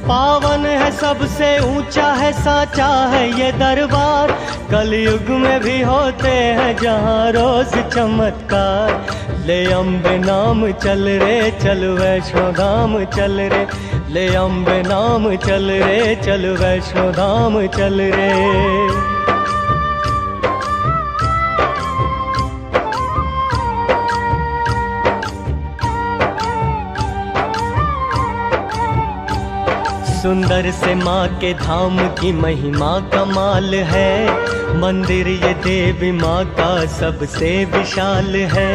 पावन है सबसे ऊंचा है साचा है ये दरबार। कलयुग में भी होते हैं जहाँ रोज चमत्कार। ले अम्बे नाम चल रे चल वैष्णो धाम चल रे, ले अम्बे नाम चल रे चल वैष्णो धाम चल रे। सुंदर से माँ के धाम की महिमा कमाल है। मंदिर ये देवी माँ का सबसे विशाल है।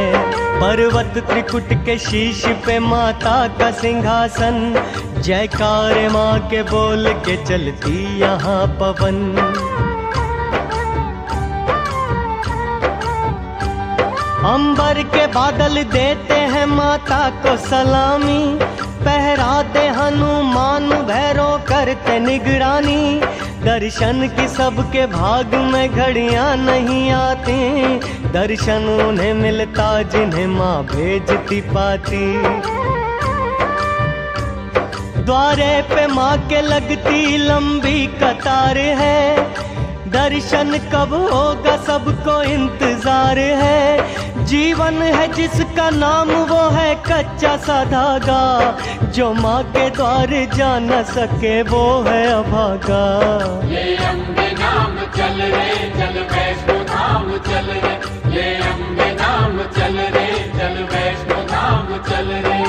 पर्वत त्रिकुट के शीश पे माता का सिंहासन। जयकार माँ के बोल के चलती यहाँ पवन। अंबर के बादल देते हैं माता को सलामी। पहराते हनुमान भैरव करते निगरानी। दर्शन की सबके भाग में घड़ियां नहीं आती। दर्शन उन्हें मिलता जिन्हें माँ भेजती पाती। द्वारे पे माँ के लगती लंबी कतार है। दर्शन कब होगा सबको इंतजार है। जीवन है जिसका नाम वो है कच्चा सा धागा। जो माँ के द्वार जा न सके वो है अभागा। ले अम्बे नाम चल रे चल वैष्णो धाम चल रे, ले अम्बे नाम चल रे चल वैष्णो धाम चल रे।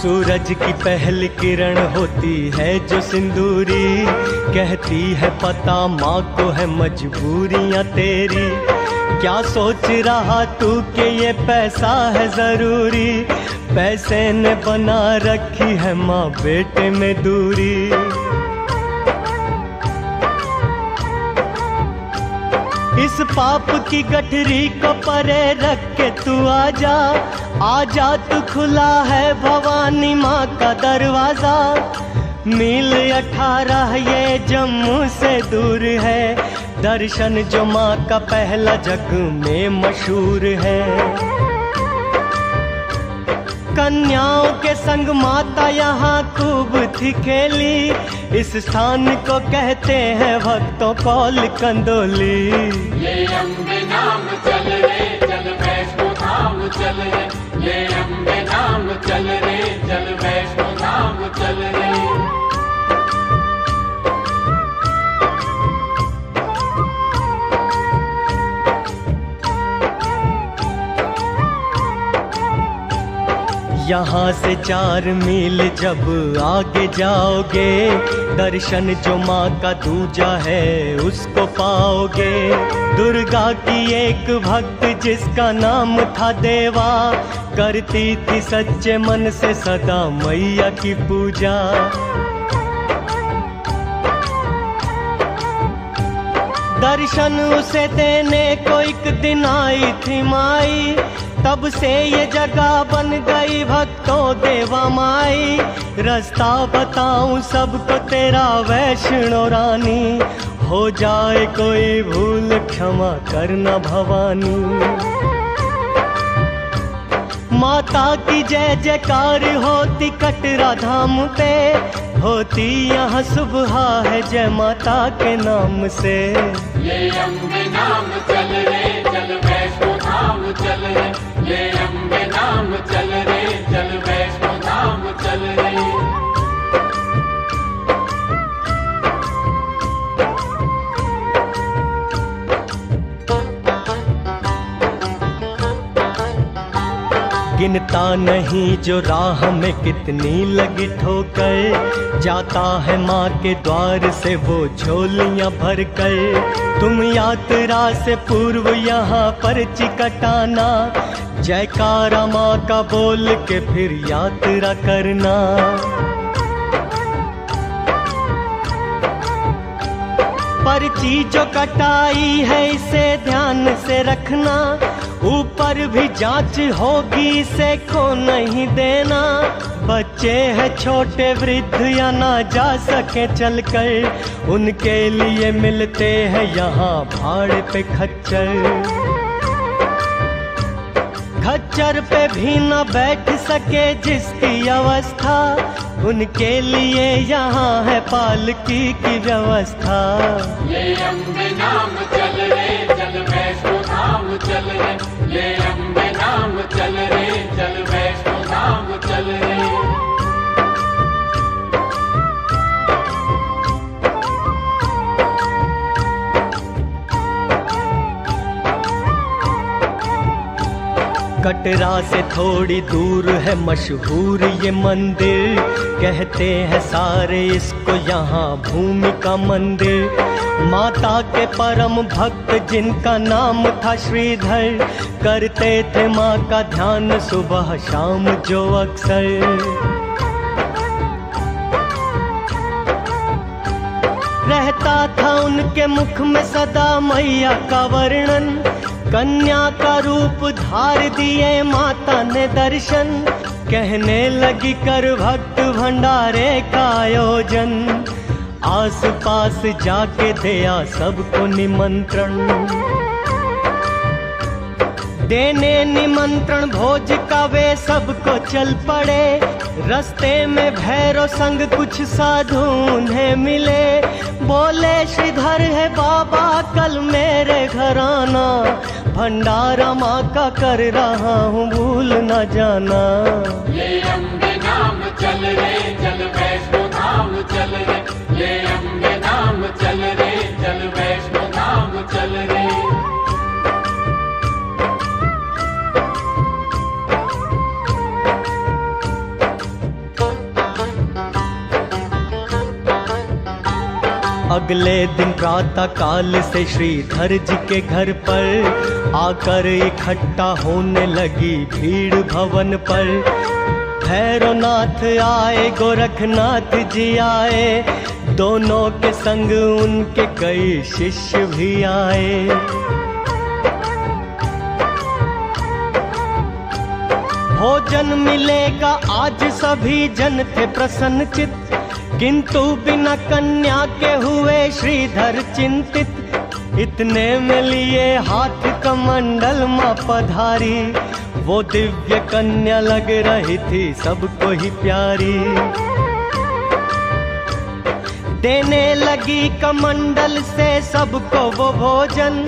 सूरज की पहली किरण होती है जो सिंदूरी। कहती है पता माँ को है मजबूरियाँ तेरी। क्या सोच रहा तू कि ये पैसा है जरूरी। पैसे ने बना रखी है माँ बेटे में दूरी। इस पाप की गठरी को परे रख के तू आजा। आजा तू खुला है भवानी माँ का दरवाजा। मील 18 ये जम्मू से दूर है। दर्शन जो माँ का पहला जग में मशहूर है। कन्याओं के संग माता यहाँ खूब थी खेली। इस स्थान को कहते हैं भक्तों कौल कंदोली। ले अम्बे नाम चल रे चल वैष्णो धाम चल रे, ले अम्बे नाम चल रे चल वैष्णो धाम चल रे। यहाँ से 4 मील जब आगे जाओगे। दर्शन जो माँ का दूजा है उसको पाओगे। दुर्गा की एक भक्त जिसका नाम था देवा। करती थी सच्चे मन से सदा मैया की पूजा। दर्शन उसे देने को एक दिन आई थी माई। तब से ये जगह बन गई भक्तों देवा माई। रास्ता बताऊं सबको तेरा वैष्णो रानी। हो जाए कोई भूल क्षमा करना भवानी। माता की जय जयकार होती कटरा धाम पे। होती यहाँ सुबह है जय माता के नाम से। ले अम्बे नाम चल रे चल वैष्णो धाम चल रे, ले अम्बे नाम चल रे चल वैष्णो धाम चल रे। गिनता नहीं जो राह में कितनी लगी ठोकर। जाता है माँ के द्वार से वो झोलियाँ भर कर। तुम यात्रा से पूर्व यहाँ पर्ची कटाना। जयकारा माँ का बोल के फिर यात्रा करना। पर्ची जो कटाई है इसे ध्यान से रखना। ऊपर भी जांच होगी इसे को नहीं देना। बच्चे हैं छोटे वृद्ध या ना जा सके चलकर, उनके लिए मिलते हैं यहाँ भाड़े पे खच्चर। खच्चर पे भी न बैठ सके जिसकी अवस्था, उनके लिए यहाँ है पालकी की व्यवस्था। ले अम्बे नाम चल रे चल वैष्णो धाम चल रे, ले अम्बे नाम चल रे चल वैष्णो धाम चल रे। कटरा से थोड़ी दूर है मशहूर ये मंदिर, कहते हैं सारे इसको यहाँ भूमिका मंदिर। माता के परम भक्त जिनका नाम था श्रीधर, करते थे माँ का ध्यान सुबह शाम जो अक्सर। रहता था उनके मुख में सदा मैया का वर्णन, कन्या का रूप धार दिए माता ने दर्शन। कहने लगी कर भक्त भंडारे का आयोजन, आस पास जाके दिया सबको निमंत्रण। देने निमंत्रण भोज का वे सबको चल पड़े, रास्ते में भैरव संग कुछ साधु उन्हें मिले। बोले श्रीधर है बाबा कल मेरे घर आना, भंडारा माँ का कर रहा हूँ भूल न जाना। ले अम्बे नाम चल रे चल वैष्णो धाम चल रे, ले अम्बे नाम चल रे चल वैष्णो धाम चल रे। अगले दिन प्रातः काल से श्रीधर जी के घर पर आकर इकट्ठा होने लगी भीड़ भवन पर। भैरवनाथ आए गोरखनाथ जी आए, दोनों के संग उनके कई शिष्य भी आए। भोजन मिलेगा आज सभी जन थे प्रसन्न चित्त, किंतु बिना कन्या के हुए श्रीधर चिंतित। इतने में लिए हाथ कमंडल माँ पधारी, वो दिव्य कन्या लग रही थी सबको ही प्यारी। देने लगी कमंडल से सबको वो भोजन,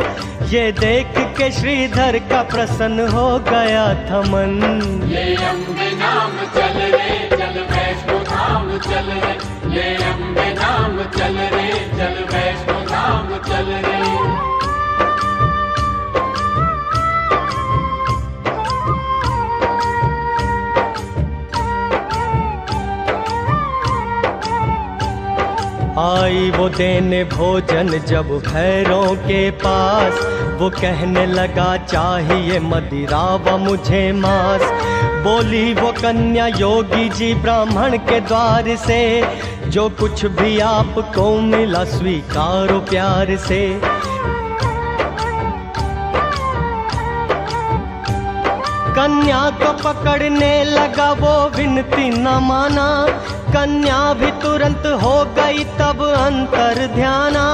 ये देख के श्रीधर का प्रसन्न हो गया था मन। ले अम्बे नाम चल रे चल वैष्णो धाम चल रे, ले अम्बे नाम चल रे चल वैष्णो धाम चल रे। आई वो देने भोजन जब भैरों के पास, वो कहने लगा चाहिए मदिरा व मुझे मांस। बोली वो कन्या योगी जी ब्राह्मण के द्वार से, जो कुछ भी आपको मिला स्वीकारो प्यार से। कन्या को पकड़ने लगा वो विनती न माना, कन्या भी तुरंत हो गई तब अंतर ध्याना।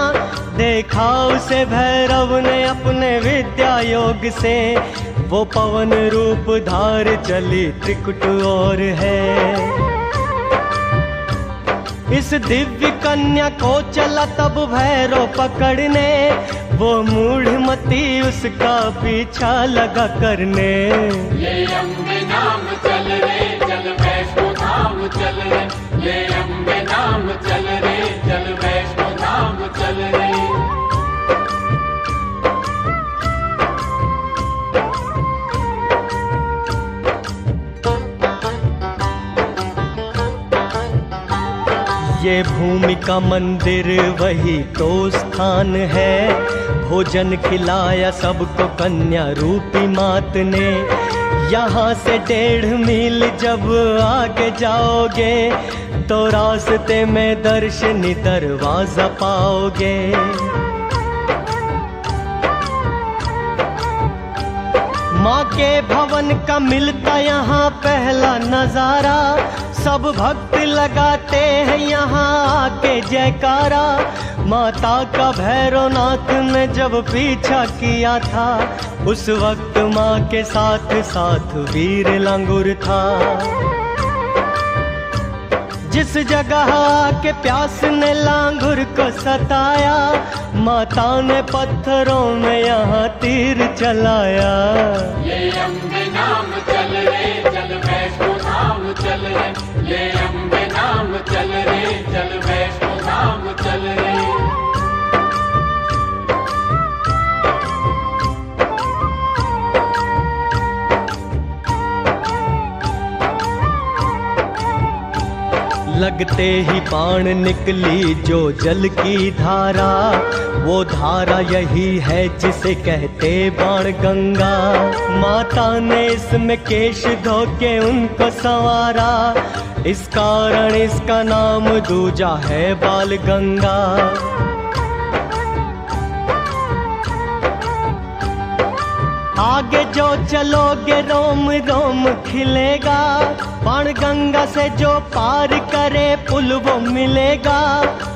देखा उसे भैरव ने अपने विद्या योग से, वो पवन रूप धार चली त्रिकुट और है। इस दिव्य कन्या को चला तब भैरव पकड़ने, वो मूढ़मती उसका पीछा लगा करने। ले अम्बे नाम चल रे चल वैष्णो धाम चल रे, ले अम्बे नाम चल रे चल वैष्णो धाम चल रे। ये भूमि का मंदिर वही तो स्थान है, भोजन खिलाया सबको कन्या रूपी मात ने। यहाँ से 1.5 मील जब आगे जाओगे, तो रास्ते में दर्शनी दरवाजा पाओगे। माँ के भवन का मिलता यहाँ पहला नजारा, सब भक्त लगाते हैं यहाँ आके जयकारा। माता का भैरवनाथ ने जब पीछा किया था, उस वक्त माँ के साथ साथ वीर लांगुर था। जिस जगह आके प्यास ने लांगुर को सताया, माता ने पत्थरों में यहाँ तीर चलाया। ये अम्बे नाम चल रे चल वैष्णो धाम चल रे, ये अम्बे नाम चल रे चल वैष्णो धाम चल रे। लगते ही बाण निकली जो जल की धारा, वो धारा यही है जिसे कहते बाण गंगा। माता ने इसमें केश धो के उनको संवारा, इस कारण इसका नाम दूजा है बाल गंगा। आगे जो चलोगे रोम रोम खिलेगा, बाण गंगा से जो पार करे पुल वो मिलेगा।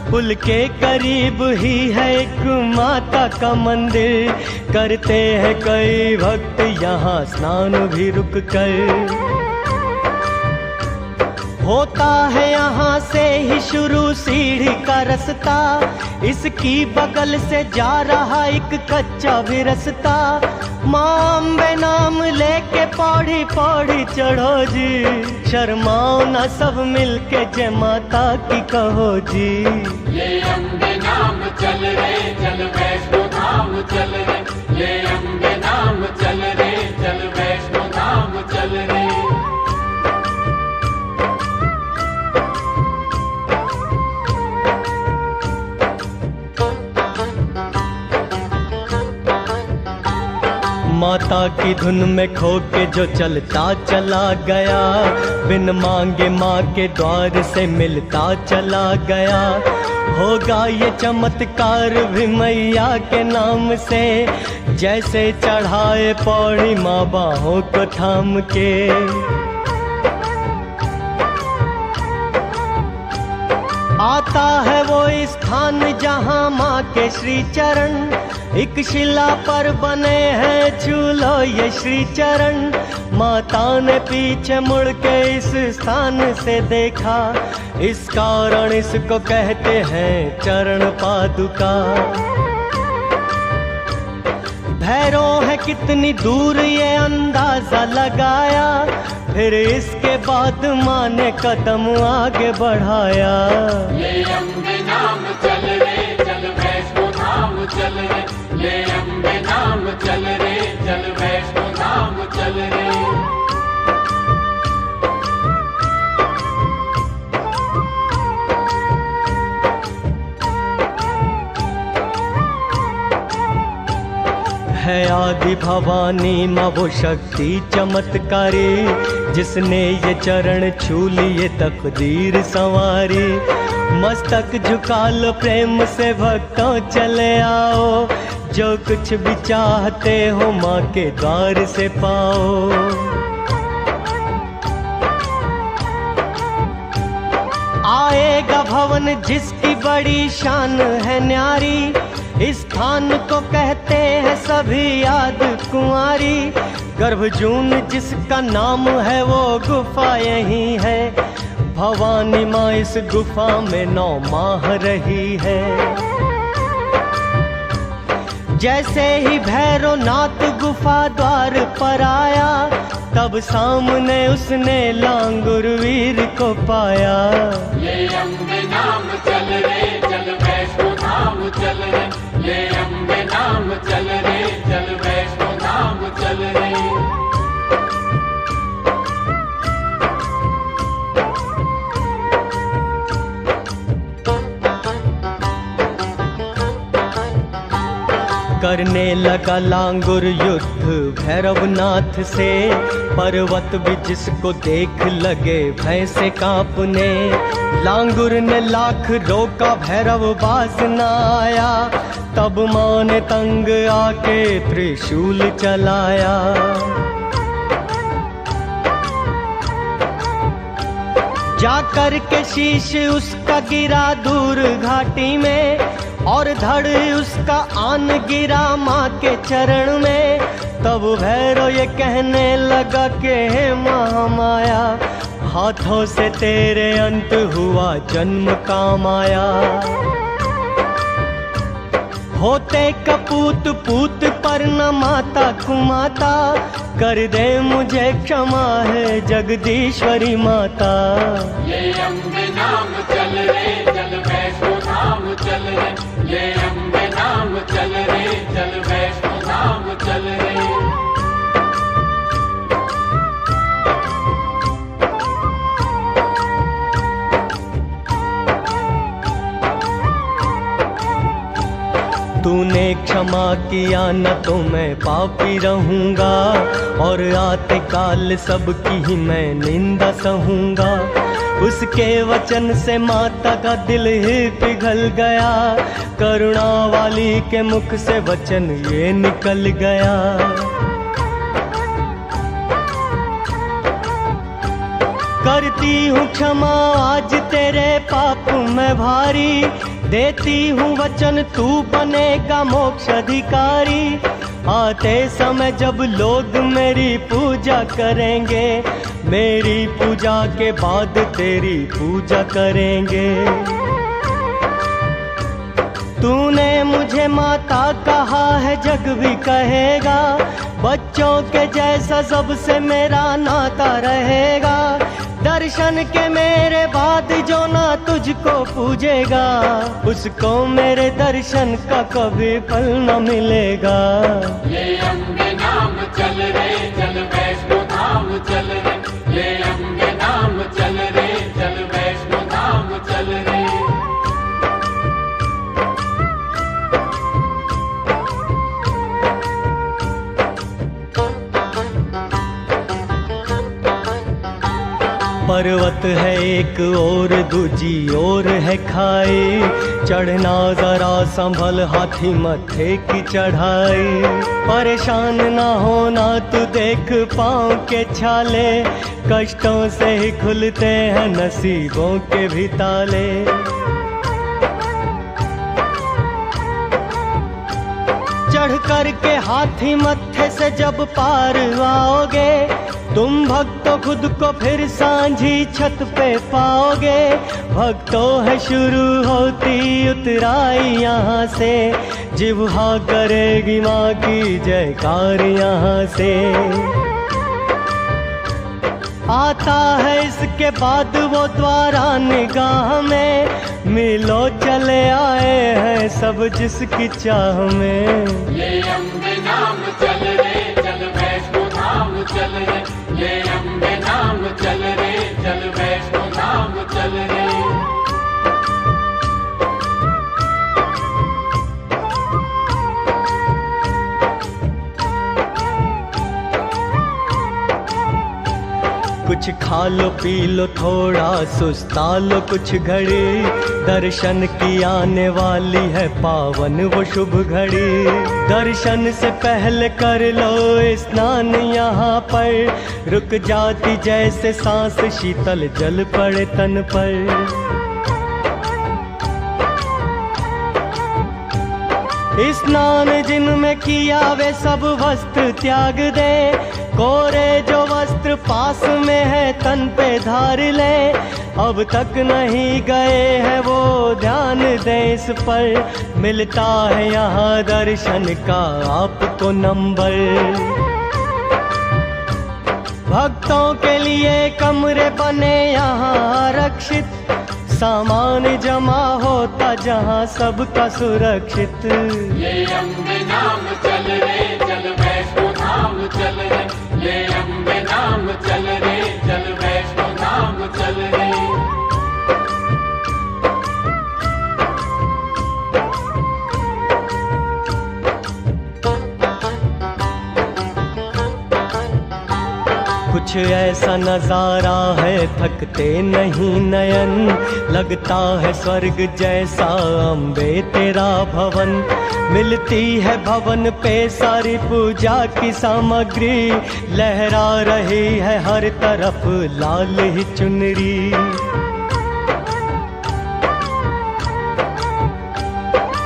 पुल के करीब ही है एक माता का मंदिर, करते हैं कई भक्त यहाँ स्नान भी रुक कर। होता है यहाँ से ही शुरू सीढ़ी का रास्ता, इसकी बगल से जा रहा एक कच्चा भी रास्ता। माँ अम्बे नाम लेके पौड़ी पौड़ी चढ़ो जी, शर्माओ ना सब मिलके जय माता की कहो जी। ये अम्बे नाम चल रे चल वैष्णो धाम चल रे, ये अम्बे नाम चल रे चल वैष्णो धाम चल रे। माता की धुन में खो के जो चलता चला गया, बिन मांगे माँ के द्वार से मिलता चला गया। होगा ये चमत्कार भी मैया के नाम से, जैसे चढ़ाए पौड़ी माँ बाहों को थाम के। आता है वो स्थान जहाँ माँ के श्री चरण, एक शिला पर बने हैं छू लो ये श्री चरण। माता ने पीछे मुड़ के इस स्थान से देखा, इस कारण इसको कहते हैं चरण पादुका। भैरव है कितनी दूर ये अंदाजा लगाया, फिर इसके बाद माँ ने कदम आगे बढ़ाया। ये अम्बे नाम चल रे चल वैष्णो धाम चल रे, ये अम्बे नाम चल रे चल वैष्णो धाम चल रे। है आदि भवानी माँ वो शक्ति चमत्कारी, जिसने ये चरण छू लिए तकदीर संवारी। मस्तक झुका लो प्रेम से भक्तों चले आओ, जो कुछ भी चाहते हो माँ के द्वार से पाओ। आएगा भवन जिसकी बड़ी शान है न्यारी, इस स्थान को कहते हैं सभी याद कुंवारी। गर्भजून जिसका नाम है वो गुफा यही है, भवानी माँ इस गुफा में 9 माह रही है। जैसे ही भैरवनाथ गुफा द्वार पर आया, तब सामने उसने लांगुर वीर को पाया। ये अम्बे नाम चल रे चल वैष्णो धाम चल रे, ये अम्बे नाम चल रे चल वैष्णो धाम चल रे। करने लगा लांगुर युद्ध भैरवनाथ से, पर्वत भी जिसको देख लगे भय से कांपने। लांगुर ने लाख रोका भैरव बास न आया, तब माँ ने तंग आके त्रिशूल चलाया। जाकर के शीश उसका गिरा दूर घाटी में, और धड़ उसका आन गिरा माँ के चरण में। तब भैरव ये कहने लगा कि हे महामाया, हाथों से तेरे अंत हुआ जन्म का माया। होते कपूत पूत पर न माता कुमाता, कर दे मुझे क्षमा है जगदीश्वरी माता। ये अम्बे नाम चल रे चल वैष्णो धाम चल रे, ये अम्बे नाम चल रे चल वैष्णो धाम चल रे। तूने क्षमा किया न तो मैं पापी रहूँगा, और आते काल सबकी ही मैं निंदा सहूँगा। उसके वचन से माता का दिल ही पिघल गया, करुणा वाली के मुख से वचन ये निकल गया। करती हूँ क्षमा आज तेरे पाप में भारी, देती हूँ वचन तू बनेगा मोक्ष अधिकारी। आते समय जब लोग मेरी पूजा करेंगे, मेरी पूजा के बाद तेरी पूजा करेंगे। तूने मुझे माता कहा है जग भी कहेगा, बच्चों के जैसा सबसे मेरा नाता रहेगा। दर्शन के मेरे बाद जो ना तुझको पूजेगा, उसको मेरे दर्शन का कभी फल न मिलेगा। ये अम्बे नाम चल रे चल वैष्णो धाम चल रे, ये अम्बे नाम चल रे चल वैष्णो धाम चल रे। पर्वत है एक और दूजी ओर है खाई, चढ़ना जरा संभल हाथी मत्थे की चढ़ाई। परेशान ना होना तू देख पाँव के छाले, कष्टों से ही खुलते हैं नसीबों के भी ताले। चढ़ कर के हाथी मत्थे से जब पार आओगे, तुम भक्तों खुद को फिर सांझी छत पे पाओगे। भक्तों है शुरू होती उतराई यहाँ से, जिह्वा करेगी माँ की जयकार यहाँ से। आता है इसके बाद वो द्वारा निगाह में, मिलो चले आए हैं सब जिसकी चाह में। ये अम्बे नाम चल रे चल वैष्णो धाम चल रे, ये अम्बे नाम चल रे चल वैष्णो धाम चल रे। कुछ खा लो पी लो थोड़ा सुस्ता लो कुछ घड़ी, दर्शन की आने वाली है पावन वो शुभ घड़ी। दर्शन से पहले कर लो स्नान यहाँ पर, रुक जाती जैसे सांस शीतल जल पड़े तन पर। स्नान जिनमें किया वे सब वस्त्र त्याग दे, कोरे जो वस्त्र पास में है तन पे धार ले। अब तक नहीं गए हैं वो ध्यान दे इस पर, मिलता है यहाँ दर्शन का आपको नंबर। भक्तों के लिए कमरे बने यहाँ आरक्षित, सामान जमा होता जहाँ सबका सुरक्षित। ये अम्बे नाम चल रे चल वैष्णो धाम चल रे, ये अम्बे नाम चल रे चल वैष्णो धाम चल रे। कुछ ऐसा नजारा है थकते नहीं नयन, लगता है स्वर्ग जैसा अम्बे तेरा भवन। मिलती है भवन पे सारी पूजा की सामग्री, लहरा रही है हर तरफ लाल ही चुनरी।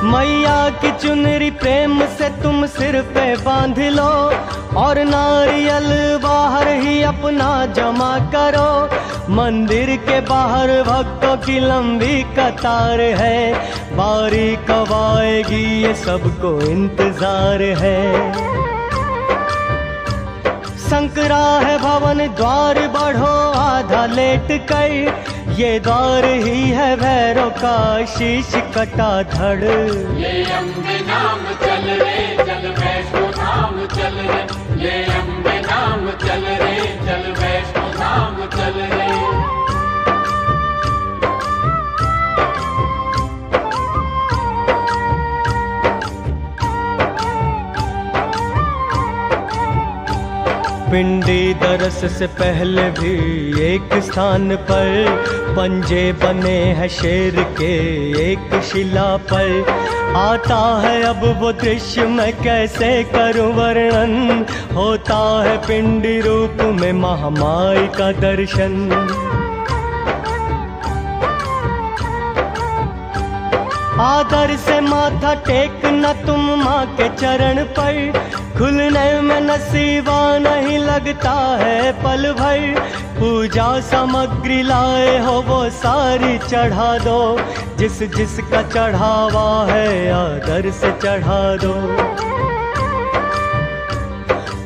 मैया की चुनरी प्रेम से तुम सिर पे बांध लो और नारियल बाहर ही अपना जमा करो। मंदिर के बाहर भक्तों की लंबी कतार है, बारी कब आएगी ये सबको इंतजार है। संकरा है भवन द्वार बढ़ो आधा लेट कर, ये द्वार ही है भैरव का शीश कटा धड़। ये अम्बे नाम चल रे चल वैष्णो धाम चल रे, ये अम्बे नाम चल रे चल वैष्णो धाम चल रे। पिंडी दरस से पहले भी एक स्थान पर पंजे बने हैं शेर के एक शिला पर। आता है अब वो दृश्य मैं कैसे करूं वर्णन, होता है पिंडी रूप में महामाई का दर्शन। आदर से माथा टेकना तुम माँ के चरण पर, खुलने में नसीबा नहीं लगता है पल भर। पूजा सामग्री लाए हो वो सारी चढ़ा दो, जिस जिसका चढ़ावा है आदर से चढ़ा दो।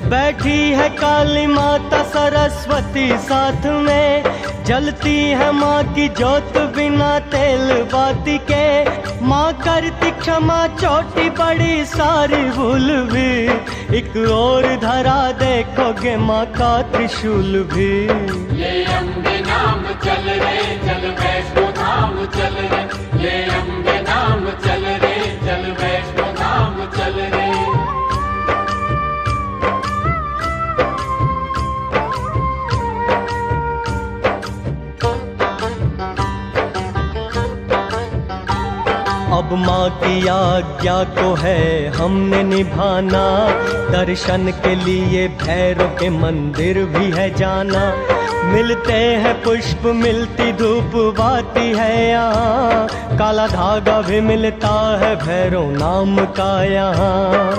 बैठी है काली माता सरस्वती साथ में, जलती है माँ की जोत बिना तेल बाती के। माँ करती क्षमा चोटी बड़ी सारी भूल भी, एक और धरा देखोगे माँ का त्रिशूल भी। ये अम्बे नाम चल रे चल वैष्णो धाम चल रे, ये अम्बे नाम चल रे चल वैष्णो धाम चल रे। अब माँ की आज्ञा को है हमने निभाना, दर्शन के लिए भैरव के मंदिर भी है जाना। मिलते हैं पुष्प मिलती धूप बाती है यहाँ, काला धागा भी मिलता है भैरव नाम का यहाँ।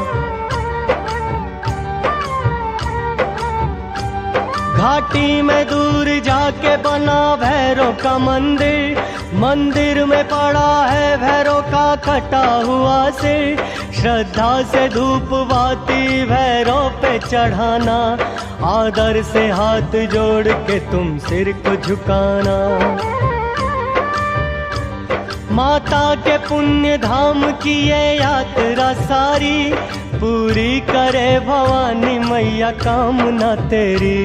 घाटी में दूर जाके बना भैरव का मंदिर, मंदिर में पड़ा है भैरव का कटा हुआ सिर। श्रद्धा से धूप बाती भैरव पे चढ़ाना, आदर से हाथ जोड़ के तुम सिर को झुकाना। माता के पुण्य धाम की ये यात्रा सारी, पूरी करे भवानी मैया कामना तेरी।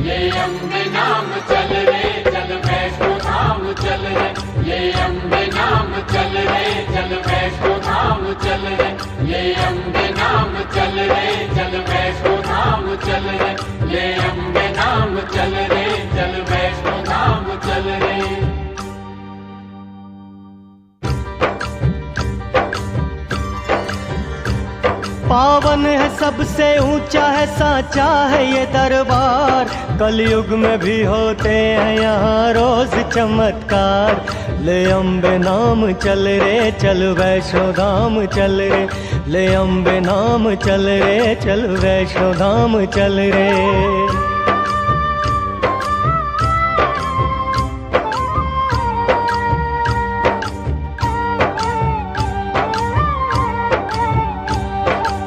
ये अम्बे नाम चल रे चल वैष्णो धाम चल रे, ये अम्बे नाम चल रे चल वैष्णो धाम चल रे, ये अम्बे नाम चल रे चल वैष्णो धाम चल रे, ये अम्बे नाम चल रे चल वैष्णो धाम चल रे। पावन है सबसे ऊंचा है साचा है ये दरबार, कलयुग में भी होते हैं यहाँ रोज चमत्कार। ले अम्बे नाम चल रे चल वैष्णो धाम चल रे, ले अम्बे नाम चल रे चल वैष्णो धाम चल रे।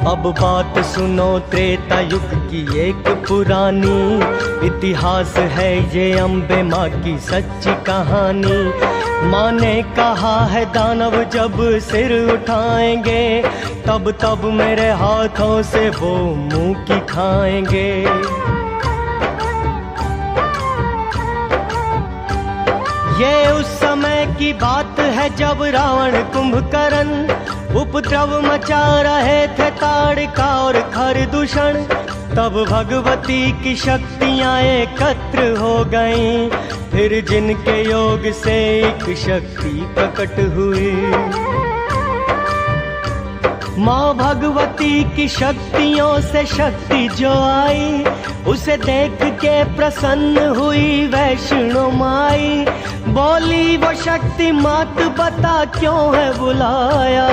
अब बात सुनो त्रेता युग की एक पुरानी, इतिहास है ये अम्बे माँ की सच्ची कहानी। माँ ने कहा है दानव जब सिर उठाएंगे, तब तब मेरे हाथों से वो मुंह की खाएंगे। ये उस समय की बात है जब रावण कुंभकर्ण उपद्रव मचा रहे थे ताड़का और खरदूषण। तब भगवती की शक्तियां एकत्र हो गईं, फिर जिनके योग से एक शक्ति प्रकट हुई। माँ भगवती की शक्तियों से शक्ति जो आई, उसे देख के प्रसन्न हुई वैष्णो माई। बोली वो शक्ति मात बता क्यों है बुलाया,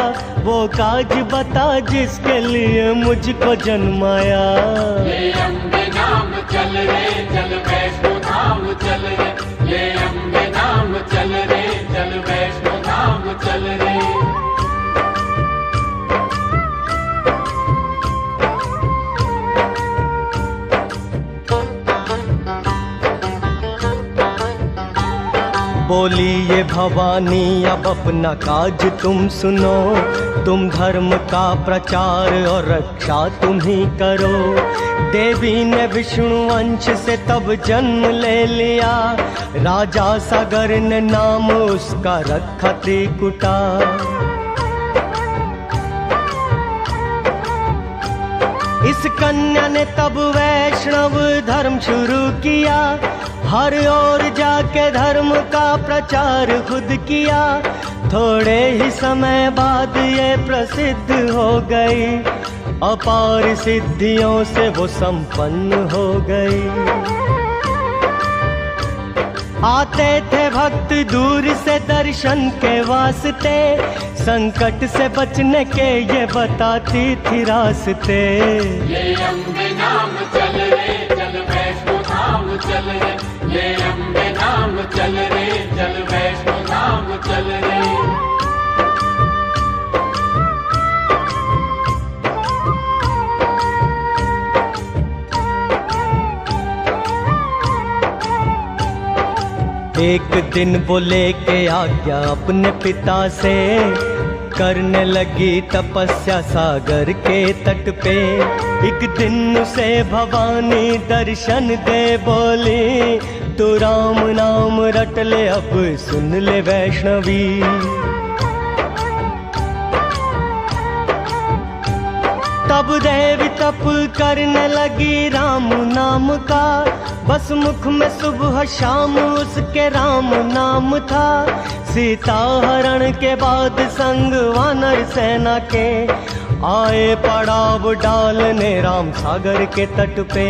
वो काज बता जिसके लिए मुझको जन्माया। ये अम्बे नाम चल रे चल वैष्णो धाम चल रे, ये अम्बे नाम चल रे चल वैष्णो धाम चल रे। बोली ये भवानी अब अपना काज तुम सुनो, तुम धर्म का प्रचार और रक्षा तुम ही करो। देवी ने विष्णु वंश से तब जन्म ले लिया, राजा सागर ने नाम उसका रखा त्रिकुटा। इस कन्या ने तब वैष्णव धर्म शुरू किया, हर ओर जाके धर्म का प्रचार खुद किया। थोड़े ही समय बाद ये प्रसिद्ध हो गई, अपार सिद्धियों से वो संपन्न हो गई। आते थे भक्त दूर से दर्शन के वास्ते, संकट से बचने के ये बताती थी रास्ते। ये अम्बे नाम चल रे चल वैष्णो धाम चल रे, ये अम्बे नाम चल रे चल वैष्णो धाम चल रे। एक दिन वो लेके आज्ञा अपने पिता से, करने लगी तपस्या सागर के तट पे। एक दिन उसे भवानी दर्शन दे बोली, तू राम नाम रट ले अब सुन ले वैष्णवी। तब देवी तप करने लगी राम नाम का, बस मुख में सुबह शाम उसके राम नाम था। सीता हरण के बाद संग वानर सेना के, आए पड़ाव डालने राम सागर के तट पे।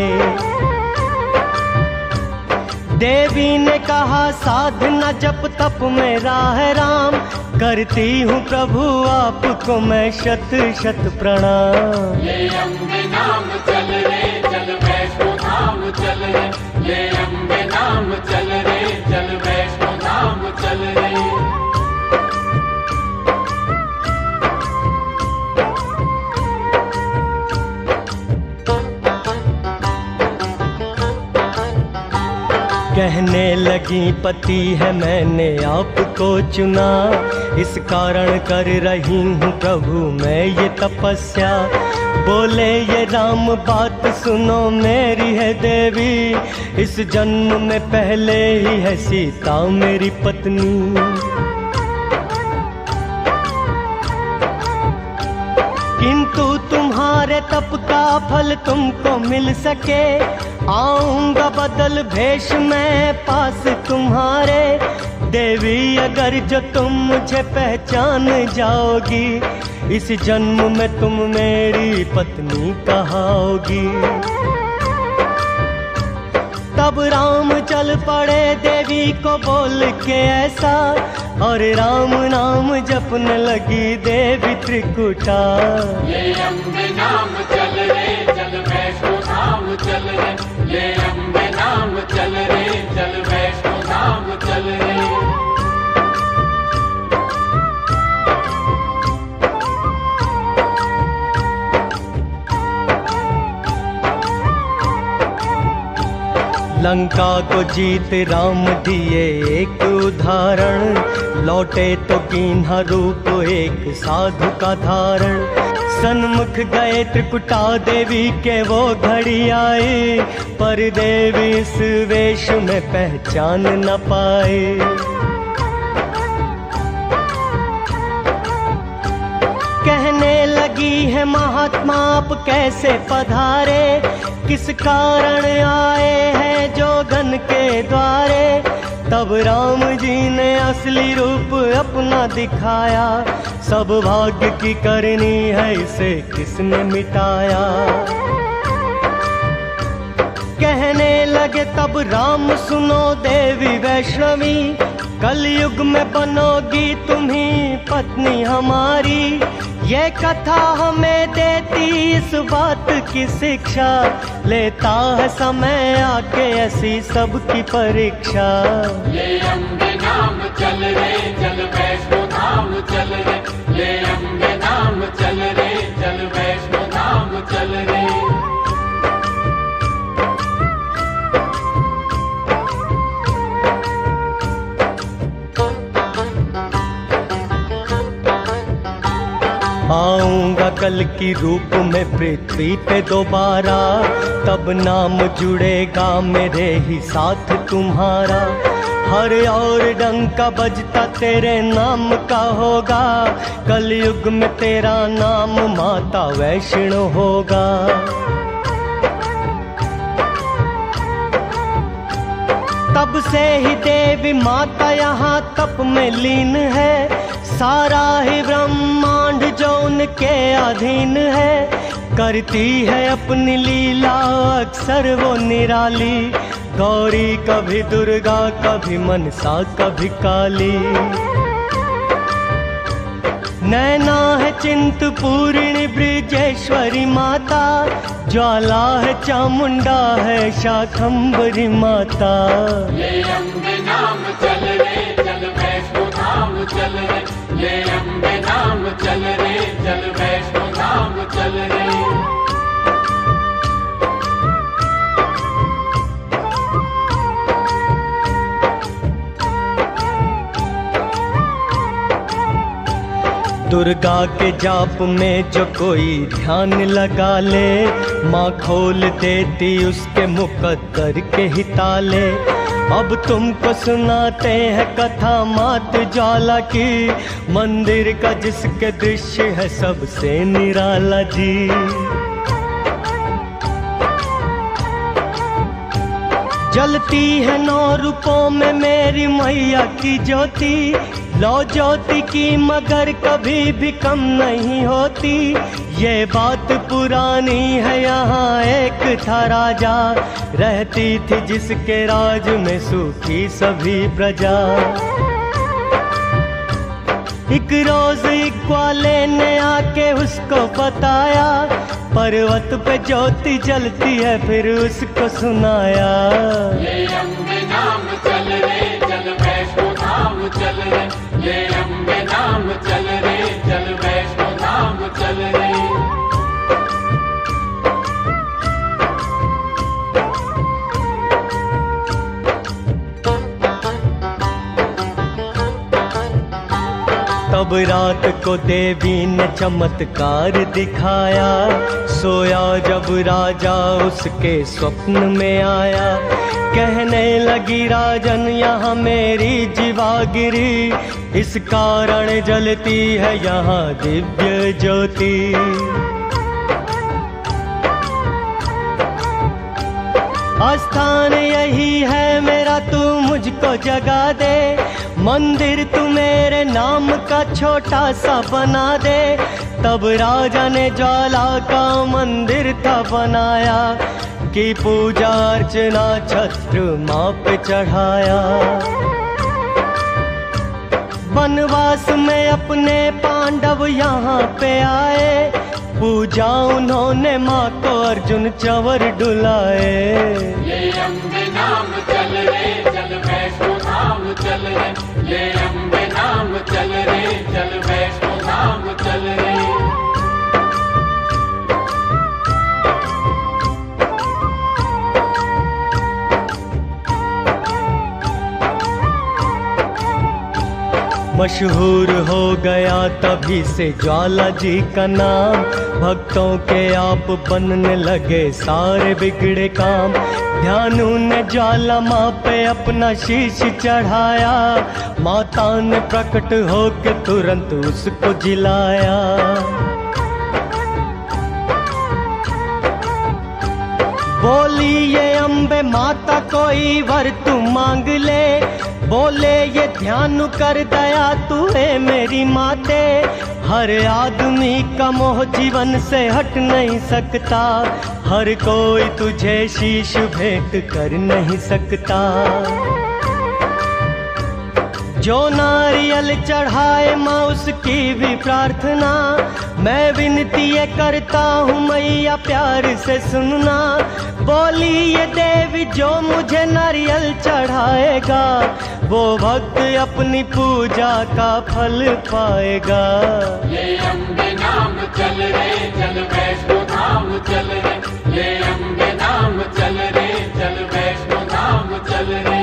देवी ने कहा साधना जप तप मेरा है राम, करती हूँ प्रभु आपको मैं शत शत प्रणाम। ये अम्बे नाम चल रे चल वैष्णो धाम चल रे, ये अम्बे नाम चल रे चल वैष्णो धाम चल रे। कहने लगी पति है मैंने आपको चुना, इस कारण कर रही हूँ प्रभु मैं ये तपस्या। बोले ये राम बात सुनो मेरी है देवी, इस जन्म में पहले ही है सीता मेरी पत्नी। किंतु तुम्हारे तप का फल तुमको मिल सके, आऊंगा बदल भेष में पास तुम्हारे। देवी अगर जो तुम मुझे पहचान जाओगी, इस जन्म में तुम मेरी पत्नी कहाओगी। तब राम चल पड़े देवी को बोल के ऐसा, और राम नाम जपने लगी देवी त्रिकुटा। ये अम्बे नाम चल रे चल वैष्णो धाम चल रे, ये अम्बे नाम चल रे चल वैष्णो धाम चल रे। लंका को जीत राम दिए एक उदाहरण, लौटे तो कीन्हा रूप एक साधु का धारण। सन्मुख गए त्रिकुटा देवी के वो घड़ी आई, पर देवी इस वेश में पहचान न पाए। कहने लगी है महात्मा आप कैसे पधारे, किस कारण आए हैं जोगन के द्वारे। तब राम जी ने असली रूप अपना दिखाया, सब भाग्य की करनी है इसे किसने मिटाया। कहने लगे तब राम सुनो देवी वैष्णवी, कलयुग में बनोगी तुम्ही पत्नी हमारी, ये कथा हमें देती इस बात की शिक्षा। लेता है समय आके ऐसी सबकी परीक्षा। ले अम्बे नाम चल रे चल वैष्णो धाम चल रे, ले अम्बे नाम चल रे चल वैष्णो धाम चल रे। आऊंगा कल की रूप में पृथ्वी पे दोबारा, तब नाम जुड़ेगा मेरे ही साथ तुम्हारा। हर और डंका बजता तेरे नाम का होगा, कलयुग में तेरा नाम माता वैष्णो होगा। तब से ही देवी माता यहाँ तप में लीन है, सारा ही ब्रह्मांड जो उनके अधीन है। करती है अपनी लीला अक्सर वो निराली, गौरी कभी दुर्गा कभी मनसा कभी काली। नैना है चिंतपूर्णी ब्रजेश्वरी माता, ज्वाला है चामुंडा है शाकंभरी माता। ले अम्बे नाम चल रे चल वैष्णो धाम चल रे, ले अम्बे नाम चल रे चल वैष्णो धाम चल रे। दुर्गा के जाप में जो कोई ध्यान लगा ले, माँ खोल देती उसके मुकद्दर के ही ताले। अब तुमको सुनाते हैं कथा मात ज्वाला की, मंदिर का जिसके दृश्य है सबसे निराला जी। जलती है 9 रूपों में मेरी मैया की ज्योति, लौ ज्योति की मगर कभी भी कम नहीं होती। ये बात पुरानी है यहाँ एक था राजा, रहती थी जिसके राज में सुखी सभी प्रजा। एक रोज एक ग्वाले ने आके उसको बताया, पर्वत पे ज्योति जलती है फिर उसको सुनाया। ले अम्बे नाम चल रे चल वैष्णो धाम चल रे, ले अम्बे नाम चल रे चल वैष्णो धाम चल रे। तब रात को देवी ने चमत्कार दिखाया, सोया जब राजा उसके स्वप्न में आया। कहने लगी राजन यहाँ मेरी जीवागिरी, इस कारण जलती है यहाँ दिव्य ज्योति। स्थान यही है मेरा, तू मुझको जगा दे। मंदिर तू मेरे नाम का छोटा सा बना दे। तब राजा ने ज्वाला का मंदिर था बनाया, की पूजा अर्चना छत्र माँ पे चढ़ाया। वनवास में अपने पांडव यहाँ पे आए, पूजा उन्होंने माँ को अर्जुन चंवर डुलाए। ले अम्बे नाम चल रे चल वैष्णो धाम चल रे, ले अम्बे नाम चल रे चल वैष्णो धाम चल रे। मशहूर हो गया तभी से ज्वाला जी का नाम, भक्तों के आप बनने लगे सारे बिगड़े काम। ध्यानु ने ज्वाला माँ पे अपना शीश चढ़ाया, माता ने प्रकट होके तुरंत उसको जिलाया। बोली ये अम्बे माता कोई वर तू मांग ले, बोले ये ध्यान कर दया तू है मेरी माते। हर आदमी का मोह जीवन से हट नहीं सकता, हर कोई तुझे शीश भेंट कर नहीं सकता। जो नारियल चढ़ाए माँ उसकी भी प्रार्थना, मैं विनती ये करता हूँ मैया प्यार से सुनना। बोली ये देवी जो मुझे नारियल चढ़ाएगा, वो भक्त अपनी पूजा का फल पाएगा। ये अम्बे नाम चल रे चल वैष्णो धाम चल रे, ये अम्बे नाम चल रे चल वैष्णो धाम चल रे।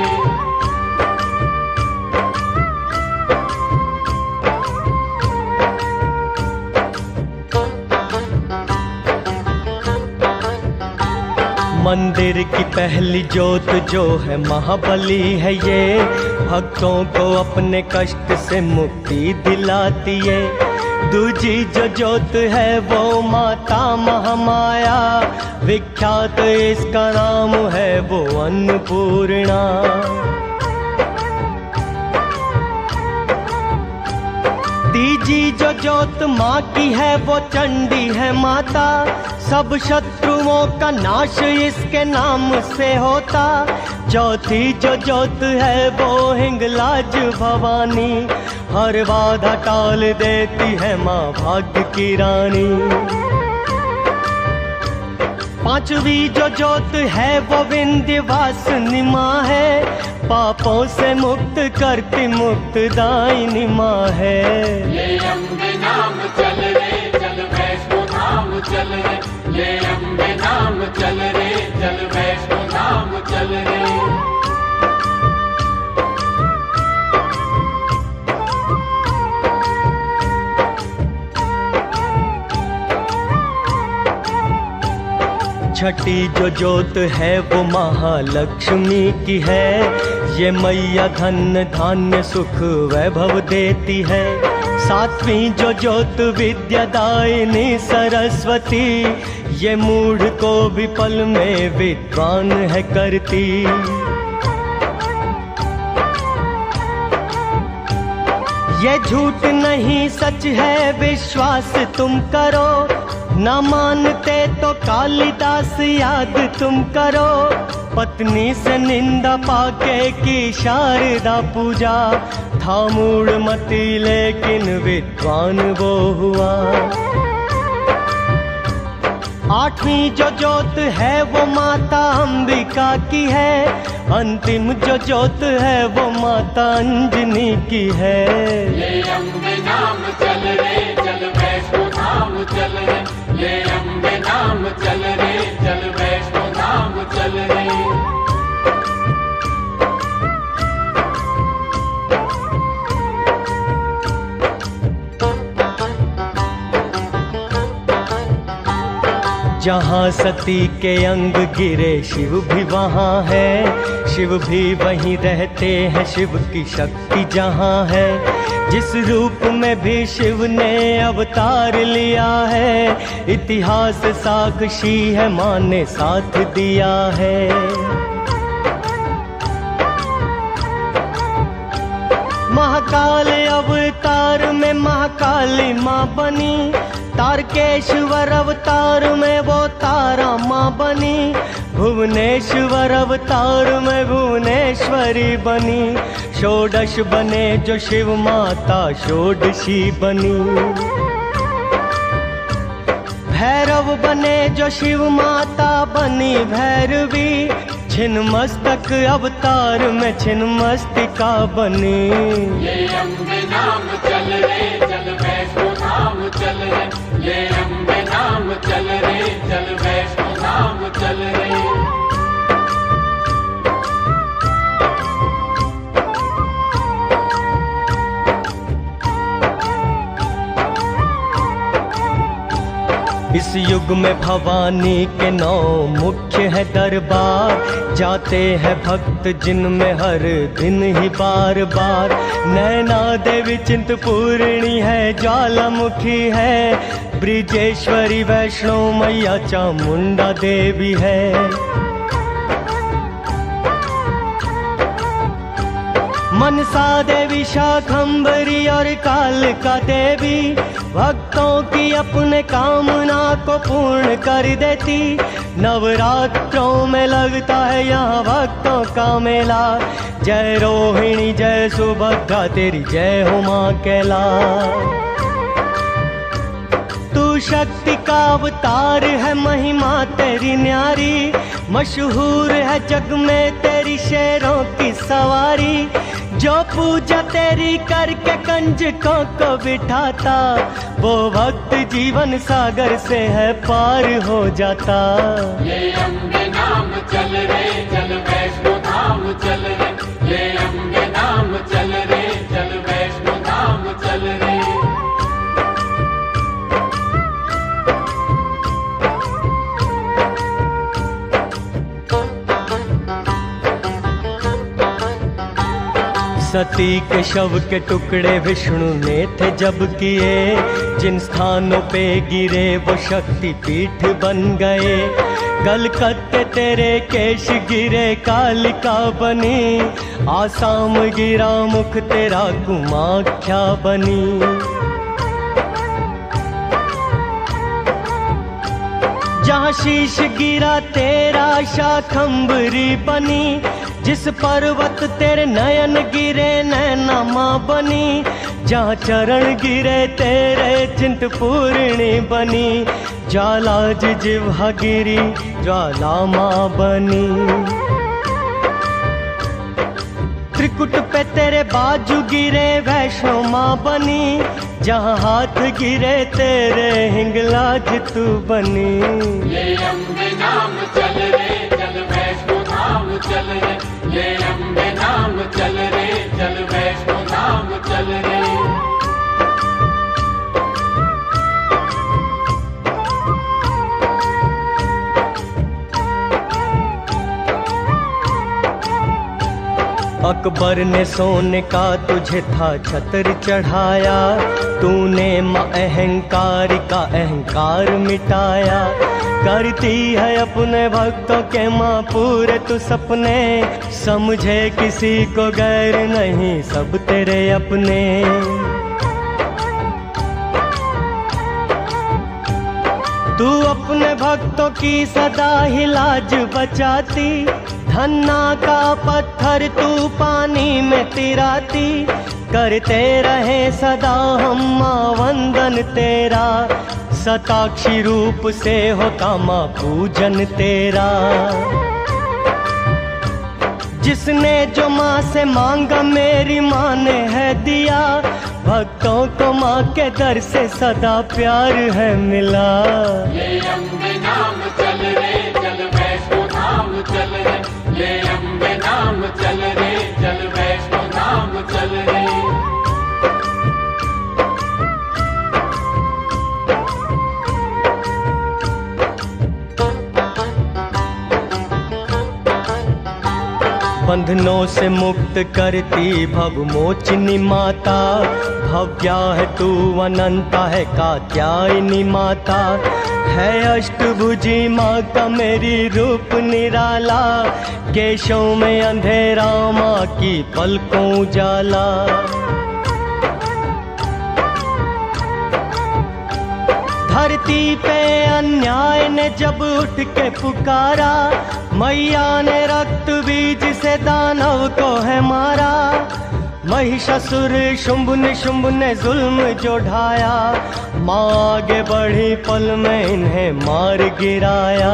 मंदिर की पहली जोत जो है महाबली है, ये भक्तों को अपने कष्ट से मुक्ति दिलाती है। दूजी जो जोत है वो माता महामाया, विख्यात इसका नाम है वो अन्नपूर्णा। तीजी जो जोत माँ की है वो चंडी है माता, सब शत्रुओं का नाश इसके नाम से होता। चौथी जो जोत है वो हिंगलाज भवानी, हर बाधा टाल देती है माँ भाग्य की रानी। पांचवी जो जोत है वो विंध्यवासिनी माँ है, पापों से मुक्त करती मुक्तदायिनी माँ है। ये अम्बे नाम चल रे चल वैष्णो धाम चल रे, ये अम्बे नाम चल रे चल वैष्णो धाम चल रे। छठी जो जोत है वो महालक्ष्मी की है, ये मैया धन धान्य सुख वैभव देती है। सातवीं जो जोत विद्यादायिनी सरस्वती, ये मूढ़ को भी पल में विद्वान है करती। ये झूठ नहीं सच है विश्वास तुम करो, न मानते तो कालिदास याद तुम करो। पत्नी से निंदा पाके की शारदा पूजा, था मूढ़मती लेकिन विद्वान वो हुआ। आठवीं जो जोत है वो माता अंबिका की है, अंतिम जो जोत है वो माता अंजनी की है। ये अम्बे नाम चल रे चल वैष्णो धाम चल रे, ये अम्बे नाम चल रे चल वैष्णो धाम चल रे। जहाँ सती के अंग गिरे शिव भी वहाँ है, शिव भी वहीं रहते हैं, शिव की शक्ति जहाँ है। जिस रूप में भी शिव ने अवतार लिया है, इतिहास साक्षी है माँ ने साथ दिया है। महाकाल अवतार में महाकाली माँ बनी, तारकेश्वर अवतार में वो तारा माँ बनी, भुवनेश्वर अवतार में भुवनेश्वरी बनी। षोडश बने जो शिव माता षोडशी बनी, भैरव बने जो शिव माता बनी भैरवी, छिन्नमस्तक अवतार में छिन्नमस्तिका बनी। ये अम्बे नाम चल रे चल वैष्णो धाम चल रे, ये अम्बे नाम चल रे चल वैष्णो धाम चल रे। इस युग में भवानी के 9 मुख्य है दरबार, जाते हैं भक्त जिनमें हर दिन ही बार बार। नैना देवी चिंतपूर्णी है, ज्वालामुखी है, ब्रिजेश्वरी वैष्णो मैया चामुंडा देवी है। मनसा देवी शाकंभरी और कालिका देवी, भक्तों की अपने कामना को पूर्ण कर देती। नवरात्रों में लगता है यहाँ भक्तों का मेला। जय रोहिणी जय सुभद्रा तेरी जय हो माँ कैला। तू शक्ति का अवतार है, महिमा तेरी न्यारी। मशहूर है जग में तेरी शेरों की सवारी। जो पूजा तेरी करके कंजकों को बिठाता, वो भक्त जीवन सागर से है पार हो जाता। ये अम्बे नाम चल रे चल वैष्णो धाम चल रे। ये अम्बे नाम चल रे चल वैष्णो धाम चल रे। सती के शव के टुकड़े विष्णु ने थे जब किए। जिन स्थानों पे गिरे वो शक्ति पीठ बन गए। कलकत्ते तेरे केश गिरे कालिका बनी। आसाम गिरा मुख तेरा कुमाख्या बनी। जहाँ शीश गिरा तेरा शाखंभरी बनी। जिस पर्वत तेरे नयन गिरे नैना माँ बनी। जहाँ चरण गिरे तेरे चिंतपूर्णी बनी। ज्वाला जिह्वा गिरी ज्वाला माँ बनी। त्रिकुट पे तेरे बाजू गिरे वैष्णो माँ बनी। जहाँ हाथ गिरे तेरे हिंगलाज तू बनी। ये अम्बे नाम चल रे चल वैष्णो धाम चल रे। ये अम्बे नाम चल रे चल वैष्णो धाम चल रे। अकबर ने सोने का तुझे था छत्र चढ़ाया। तूने माँ अहंकार का अहंकार मिटाया। करती है अपने भक्तों के माँ पूरे तू सपने। समझे किसी को गैर नहीं सब तेरे अपने। तू अपने भक्तों की सदा ही लाज बचाती। धन्ना का पत्थर तू पानी में तिराती। करते रहे सदा हम माँ वंदन तेरा। सताक्षी रूप से होता माँ पूजन तेरा। जिसने जो माँ से मांगा मेरी माँ ने है दिया। भक्तों को माँ के दर से सदा प्यार है मिला। ये अम्बे नाम चल रे चल वैष्णो धाम चल रे। ये अम्बे नाम चल रे चल वैष्णो धाम चल रे। बंधनों से मुक्त करती भवमोचनी माता। भव्या है तू अनंता है कात्यायनी माता। है अष्टभुजी माँ का मेरी रूप निराला। केशों में अंधेरा माँ की पलकों उजाला। धरती पे अन्याय ने जब उठ के पुकारा। मैया ने रक्त बीज से दानव को है मारा। महिषासुर शुंभ निशुंभ ने जुल्म जो ढाया। माँ आगे बढ़ी पल में इन्हें मार गिराया।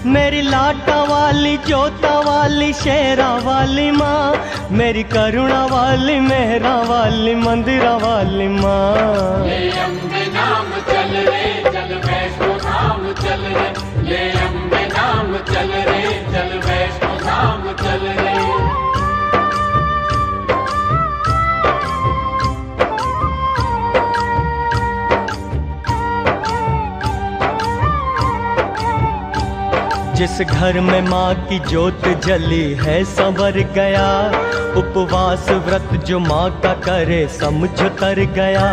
मेरी लाटा वाली जोता वाली शेरा वाली माँ। मेरी करुणा वाली मेहरा वाली मंदिरा वाली माँ। ये अम्बे नाम चल रे चल वैष्णो धाम चल रे। ये अम्बे नाम चल रे चल वैष्णो धाम चल रे। जिस घर में माँ की ज्योत जली है संवर गया। उपवास व्रत जो माँ का करे समझ तर गया।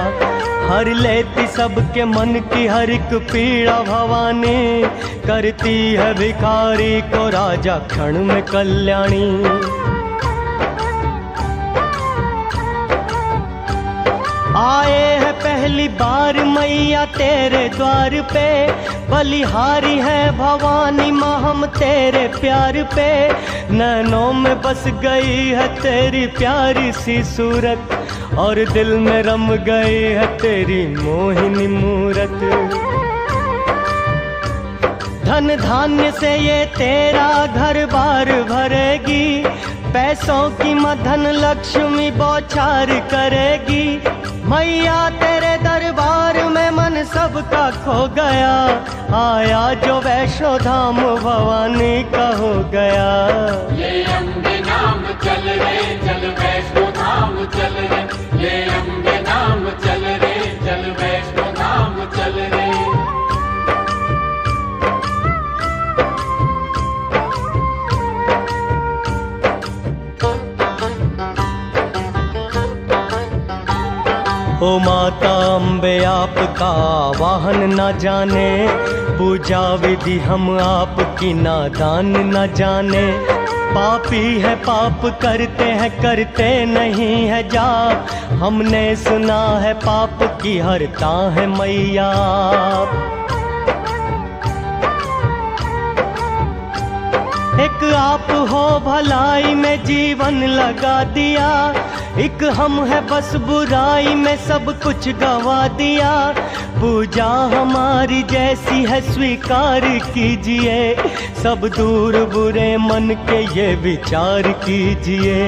हर लेती सबके मन की हर एक पीड़ा भवानी। करती है भिखारी को राजा क्षण में कल्याणी। पहली बार मैया तेरे द्वार पे, बलिहारी है भवानी माँ हम तेरे प्यार पे। नैनों में बस गई है तेरी प्यारी सी सूरत, और दिल में रम गई है तेरी मोहिनी मूरत। धन धान्य से ये तेरा घर बार भरेगी, पैसों की मधन लक्ष्मी बौछार करेगी। मैया तेरे दरबार में मन सबका खो गया, आया जो वैष्णो धाम भवानी का हो गया। ये अम्बे नाम चल रे चल वैष्णो धाम चल रे, ये अम्बे नाम चल रे चल वैष्णो धाम चल रे। ओ माता अम्बे आपका वाहन न जाने, पूजा विधि हम आपकी नादान न जाने। पापी है पाप करते हैं करते नहीं है जाप, हमने सुना है पाप की हरता है मैया आप। एक आप हो भलाई में जीवन लगा दिया, एक हम है बस बुराई में सब कुछ गवा दिया। पूजा हमारी जैसी है स्वीकार कीजिए, सब दूर बुरे मन के ये विचार कीजिए।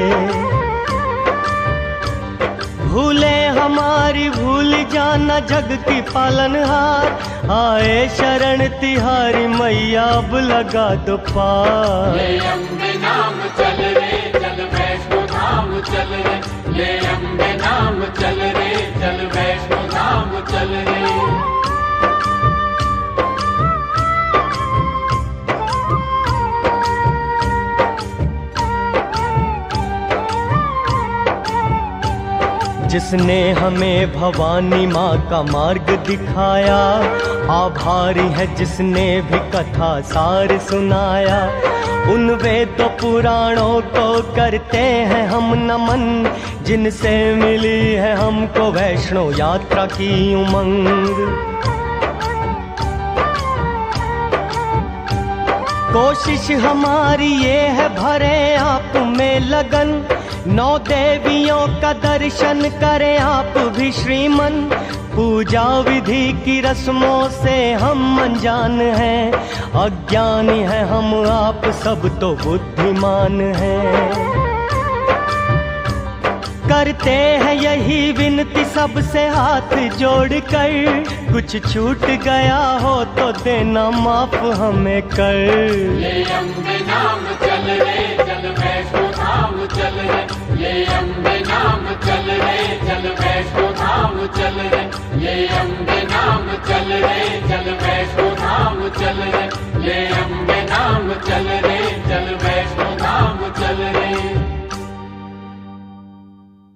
भूले हमारी भूल जाना जग की पालनहार, आए शरण तिहारी मैया अब लगा दो पार। ये अम्बे नाम चल रे चल वैष्णो धाम चल रे, ये अम्बे नाम चल रे चल वैष्णो धाम चल रे। जिसने हमें भवानी माँ का मार्ग दिखाया, आभारी है जिसने भी कथा सार सुनाया। उन वेद पुराणों को करते हैं हम नमन, जिनसे मिली है हमको वैष्णो यात्रा की उमंग। कोशिश हमारी ये है भरे आप में लगन, 9 देवियों का दर्शन करें आप भी श्रीमन। पूजा विधि की रस्मों से हम अनजान हैं, अज्ञानी है हम आप सब तो बुद्धिमान हैं। करते हैं यही विनती सबसे हाथ जोड़कर, कुछ छूट गया हो तो देना माफ हमें कर। ये अम्बे नाम चल रे चल वैष्णो धाम चल रे, ये अम्बे नाम चल रे चल वैष्णो धाम चल रे, ये अम्बे नाम चल रे चल वैष्णो धाम चल रे, ये अम्बे नाम चल रे